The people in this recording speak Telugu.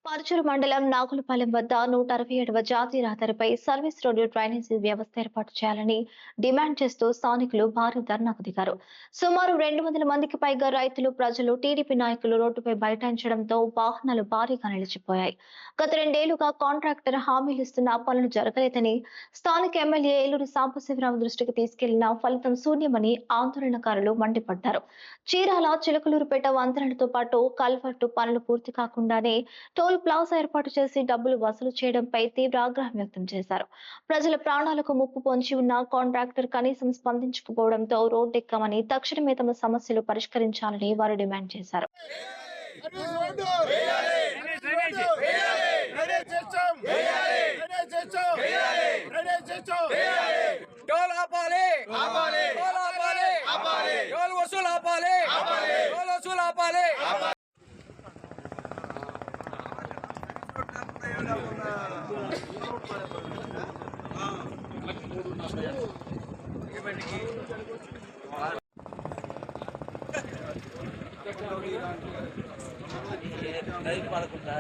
పరుచూరు మండలం నాగులపాలెం వద్ద 167వ జాతీయ రహదారిపై సర్వీస్ రోడ్డు డ్రైనేజీ వ్యవస్థ ఏర్పాటు చేయాలని డిమాండ్ చేస్తూ స్థానికులు భారీ ధర్నాకు దిగారు. సుమారు 200 మందికి పైగా రైతులు, ప్రజలు, టీడీపీ నాయకులు రోడ్డుపై బైఠాయించడంతో వాహనాలు భారీగా నిలిచిపోయాయి. గత 2 ఏళ్లుగా కాంట్రాక్టర్ హామీలు ఇస్తున్న పనులు జరగలేదని స్థానిక ఎమ్మెల్యే ఏలూరి సాంబశివరావు దృష్టికి తీసుకెళ్లినా ఫలితం శూన్యమని ఆందోళనకారులు మండిపడ్డారు. చీరాల, చిలకలూరుపేట వంతెనలతో పాటు కల్వర్టు పనులు పూర్తి కాకుండానే టోల్ ప్లాజా ఏర్పాటు చేసి డబ్బులు వసూలు చేయడంపై తీవ్ర ఆగ్రహం వ్యక్తం చేశారు. ప్రజల ప్రాణాలకు ముప్పు పొంచి ఉన్న కాంట్రాక్టర్ కనీసం స్పందించకపోవడంతో రోడ్డెక్కామని, తక్షణమే తమ సమస్యలు పరిష్కరించాలని వారు డిమాండ్ చేశారు. రైతు పడకుండా